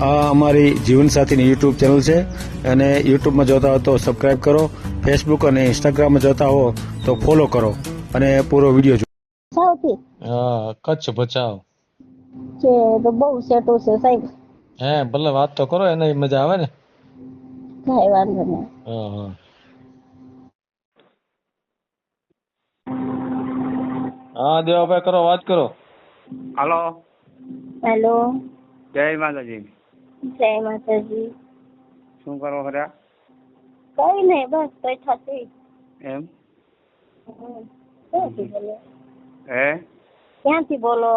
આ અમારી જીવનસાથીની YouTube channel છે અને યુટ્યુબમાં જોતા હો તો સબસ્ક્રાઇબ કરો, ફેસબુક અને ઇન્સ્ટાગ્રામમાં જોતા હો તો ફોલો કરો અને પૂરો વિડીયો જુઓ. સાવથી હા, કચ્છ ભચાઉ. છે તો બહુ સેટું છે સાહેબ. હે ભલે વાત તો કરો, એને મજા આવે ને. કાંઈ વાંધો નહીં. હા હા. હા દેવાભાઈ કરો, વાત કરો. હાલો, હેલો, જય માતાજી. જય માતાજી. શું કરો ખરા? કઈ નહીં, બસ બેઠા છીએ. એમ ક્યાંથી બોલો? હે ક્યાંથી બોલો?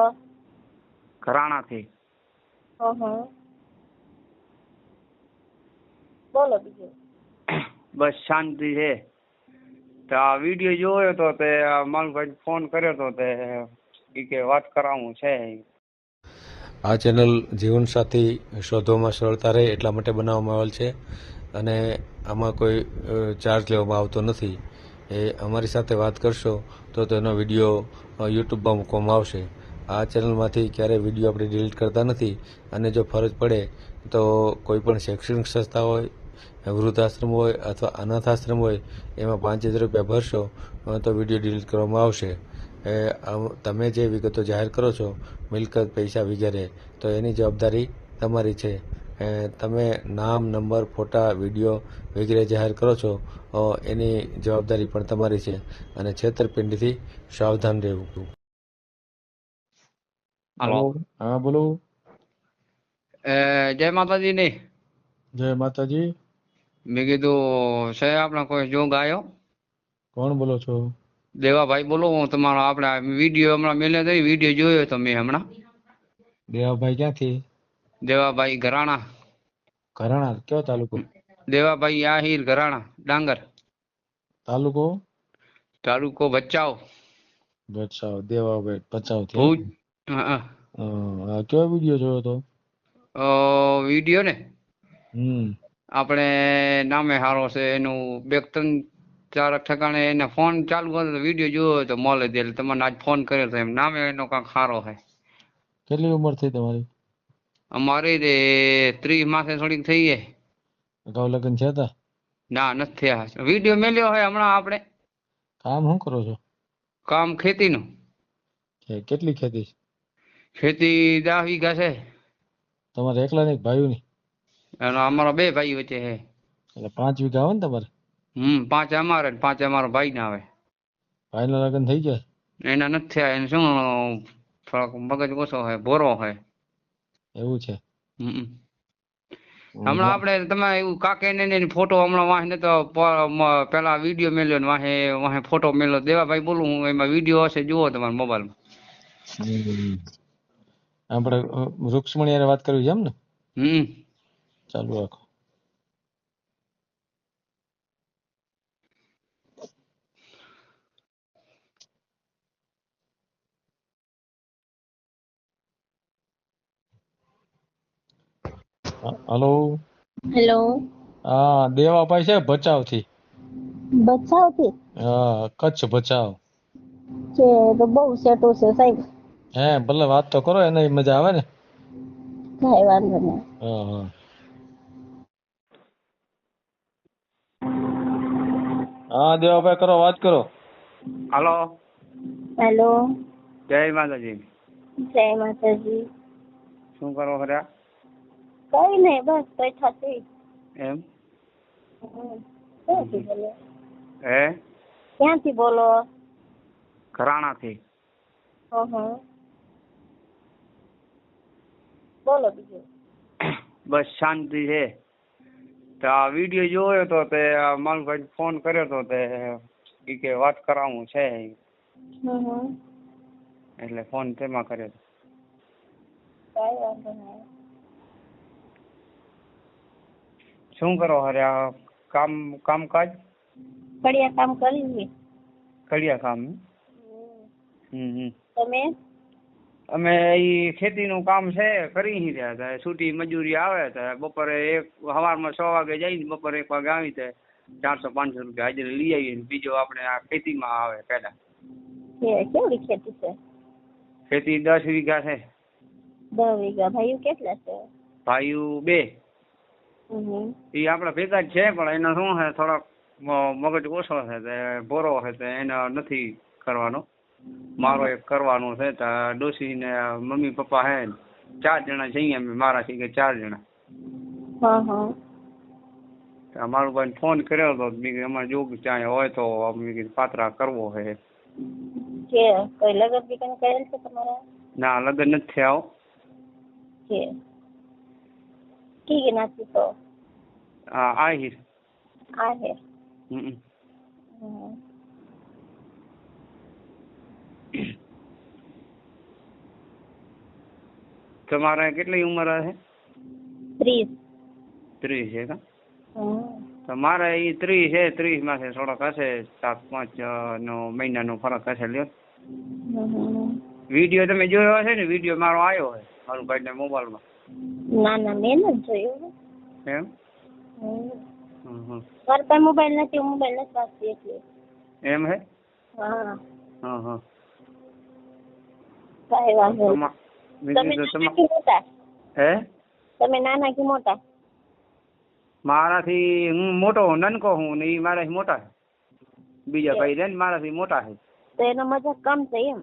ઘરાણાથી. બોલો બીજું. બસ શાંતિ છે. તો આ વિડીયો જોયો તો તે માલભાઈ ફોન કર્યો તો તે ઈ કે વાત કરાવું છે. આ ચેનલ જીવનસાથી શોધવામાં સરળતા રહે એટલા માટે બનાવવામાં આવેલ છે અને આમાં કોઈ ચાર્જ લેવામાં આવતો નથી. એ અમારી સાથે વાત કરશો તો તેનો વિડીયો યુટ્યુબમાં મૂકવામાં આવશે. આ ચેનલમાંથી ક્યારેય વિડીયો આપણે ડિલીટ કરતા નથી અને જો ફરજ પડે તો કોઈ પણ શૈક્ષણિક સંસ્થા હોય, વૃદ્ધાશ્રમ હોય અથવા અનાથ આશ્રમ હોય એમાં 5000 રૂપિયા ભરશો તો વિડીયો ડિલીટ કરવામાં આવશે. તમે જે વિગતો જાહેર કરો છો, મિલકત, પૈસા વગેરે, તો એની જવાબદારી તમારી છે. તમે નામ, નંબર, ફોટા, વિડીયો વગેરે જાહેર કરો છો એની જવાબદારી પણ તમારી છે અને છેતરપિંડીથી સાવધાન રહેવું. હાલો. હા બોલો. જય માતાજી નહીં. જય માતાજી. મેં કીધું છે આપણે કોઈ જોગ આવ્યો? કોણ બોલો છો? દેવાભાઈ બોલો. હું તમારો આપણે વિડીયો હમણાં મેલે થઈ, વિડીયો જોયો તો મેં હમણાં. દેવાભાઈ ક્યાંથી? દેવાભાઈ ઘરાણા. ઘરાણા કયો તાલુકો? દેવાભાઈ આહિર ઘરાણા ડાંગર. તાલુકો? તાલુકો ભચાઉ. ભચાઉ. દેવાભાઈ ભચાઉ થી. ભુજ. હા. કયો વિડીયો જોયો તો? વિડીયો ને હમ. આપણે નામે હારો છે એનું 2-3-4 ઠેકાણે એને ફોન ચાલુ કર્યો તો વિડીયો જોયો તો મોલે દે એટલે તમને આજ ફોન કર્યો તો એમ નામે એનો કાંક સારો છે. કેટલી ઉંમર થઈ તમારી? અમારી 30 માસે થોડીક થઈ જાય. અગાઉ લગ્ન થયા હતા? ના, નથી થયા. વિડીયો મેલ્યો હોય હમણાં આપણે. કામ શું કરો છો? કામ ખેતીનું. કેટલી ખેતી? ખેતી 10 વીઘા છે. તમારે એકલા ની ભાઈઓની? અને અમારા 2 ભાઈ વચ્ચે છે. એટલે 5 વીઘા આવે ને તમારે? 5 અમારે ને 5 અમારા ભાઈ ના આવે. ભાઈના લગ્ન થઈ ગયા? એના નથી થયા. એને શું થોડોક મગજ ઓછો હોય, ભોરો હોય. એવું છે? હમણાં આપણે તમે એવું કાકે ને ફોટો હમણાં વાહે તો પેલા વિડીયો મેલ્યો ને વાહે ફોટો મેલ્યો. દેવાભાઈ બોલું હું, એમાં વિડીયો હશે, જુઓ તમારા મોબાઈલમાં. આપણે રૂક્ષ્મણી હારે વાત કરવી છે એમ ને? ચાલુ રાખો. હલો. હેલો. હા, દેવાભાઈ છે ભચાઉ થી. ભચાઉથી? હા, કચ્છ ભચાઉ. છે તો બહુ સેટું છે સાહેબ. હે ભલે વાત તો કરો, એને મજા આવે ને. કાંઈ વાંધો નહીં. હા હા. હા દેવાભાઈ કરો, વાત કરો. હાલો, હેલો, જય માતાજી. જય માતાજી. શું કરો ખરા? કઈ નહીં, બસ બેઠા છીએ. એમ ક્યાંથી બોલો? હે ક્યાંથી બોલો? ઘરાણાથી. બોલો બીજું. બસ શાંતિ છે. તો આ વિડીયો જોયો તો તે માલભાઈ ફોન કર્યો તો તે ઈ કે વાત કરાવું છે. એટલે ફોન તેમાં કર્યો તો. કાંઈ વાંધો નહીં. શું કરો હરે? આ કામકાજ કડિયા કામ કરી. કડિયા કામ? તમે? અમે ઈ ખેતીનું કામ છે, કરી રહ્યા હતા. છૂટી મજૂરી આવે તો બપોરે સવારમાં 6 વાગે જઈને બપોરે 1 વાગે આવી તો 400-500 રૂપિયા હાજરી લઈ આવીએ. બીજો આપણે આ ખેતીમાં આવે પેલા. કેવડી ખેતી છે? ખેતી 10 વીઘા છે. 10 વીઘા. ભાઈઓ કેટલા છે? ભાઈઓ 2. હમ. એ આપણા ભેગા જ છે પણ એનો શું છે થોડોક મગજ ઓછો છે તે ભોરો છે તે એને નથી કરવાનો. મારો એક કરવાનો છે તો ડોશી ને મમ્મી પપ્પા હે 4 જણા જઈએ અમે મારાથી કે 4 જણા. હા હા. તો મારું ભાઈ ફોન કર્યો હતો મેં કીધું અમારે જોગ ત્યાં હોય તો મેં કીધું પાત્રા કરવો છે. કે કોઈ લગન બીકન કરેલ છે તમારા? ના લગ્ન નથી થયા. કે ઠીક નાખી તો આહિર. આ હે. હમ. હમ. તમારે કેટલી ઉંમર છે? 30. 30 છે કા? હમ. તો મારે એ 30 છે. 30 માંથી થોડોક હશે 7-5 નો મહિનાનો ફરક હશે. લ્યો હમ. વિડીયો તમે જોયો હશે ને? વિડીયો મારો આવ્યો છે મારું ભાઈને મોબાઈલમાં. ના ના મેં નથી જોયું. એમ? હમ. મારા પાસે મોબાઈલ નથી, મોબાઈલ નથી વાપરતી એટલે. એમ હે? હા. હા. કાંઈ વાંધો નહીં. મેં તમે કીધું નાના કે મોટા? હે? તમે નાના કે મોટા? મારાથી હું મોટો નનકો હું ને એ મારાથી મોટા છે. બીજા ભાઈ રે ને મારાથી મોટા છે. તો એનો મજાક કમ છે એમ?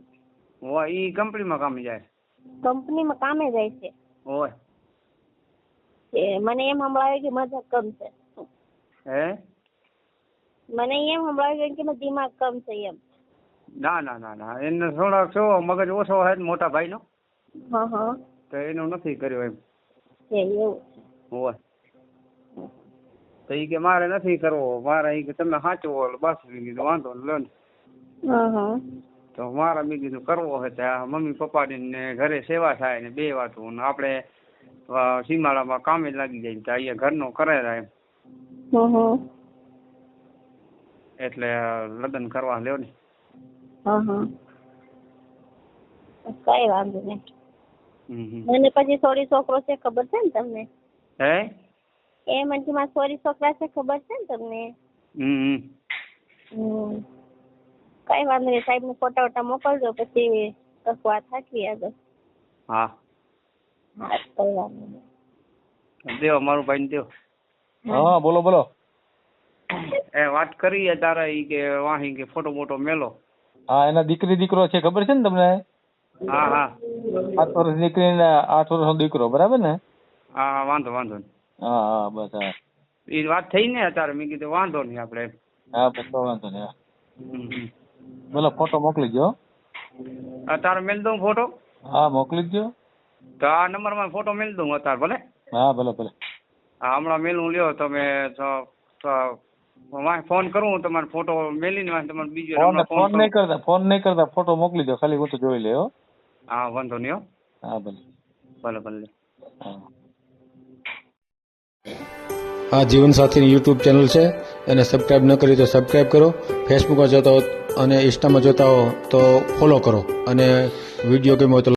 હોય એ કંપનીમાં કામ જાય. કંપનીમાં કામે જાય છે? હોય. મને એમ સંભળાવ્યું કે મજાક કમ છે. હે? મને એમ સંભળાવ્યું કે મારો દિમાગ કમ છે એમ. ના એને થોડોક શું મગજ ઓછો છે ને મોટા ભાઈનો. હા. તો એનું નથી કર્યો એમ. એવું હોય. તો એ કે મારે નથી કરવો, મારે એ કે તમે સાચવો બસ. મેં કીધું વાંધો લો ને. હા. તો મારા મેં કીધું કરવો છે ત્યાં મમ્મી પપ્પાની ને ઘરે સેવા થાય ને 2 વાતું ને આપણે સીમાડામાં કામે લાગી જાય તો અહીંયા ઘરનો કરે એમ. હા. એટલે લગ્ન કરવા લ્યો ને. હા. કઈ વાંધો નહીં. હમ. મને પછી સોરી છોકરો છે ખબર છે ને તમને? હે? એ મને મારા સોરી છોકરા છે ખબર છે ને તમને? હમ. કઈ વાંધો નહીં. સાહેબ ને ફોટા વોટા મોકલજો પછી વાત થાકી આગળ. હા. કઈ વાંધો નહીં. દેવો મારું ભાઈ ને દેવો. હા બોલો. એ વાત કરી તારે ઈ કે વાહી કે ફોટો મોટો મેલો. હા એના દીકરો છે ખબર છે ને તમને? હા. 7 વર્ષ દીકરીને 8 વર્ષનો દીકરો, બરાબર ને? હા વાંધો નહીં. હા બસ. હા એ વાત થઈ ને અત્યારે મેં કીધું વાંધો નહીં આપણે. હા બસ વાંધો નહીં. હમ. બોલો ફોટો મોકલી દો. અત્યારે મેલ દઉં ફોટો? હા મોકલી દો. તો આ નંબરમાં ફોટો મેલ દઉં અત્યારે ભલે? હા ભલે. હા હમણાં મેલું લ્યો તમે ફોન કરું તમારે ફોટો મેલીને તમારે બીજો નંબર ફોન નહીં કરતા ફોટો મોકલી દો ખાલી, હું તો જોઈ લે. હા વાંધો નહીં. હા ભલે. હા. આ જીવનસાથીની યુટ્યુબ ચેનલ છે, એને સબસ્ક્રાઈબ ન કરી તો સબસ્ક્રાઈબ કરો. ફેસબુકમાં જોતા હો અને ઇન્સ્ટામાં જોતા હો તો ફોલો કરો, અને વિડીયો ગમ્યો તો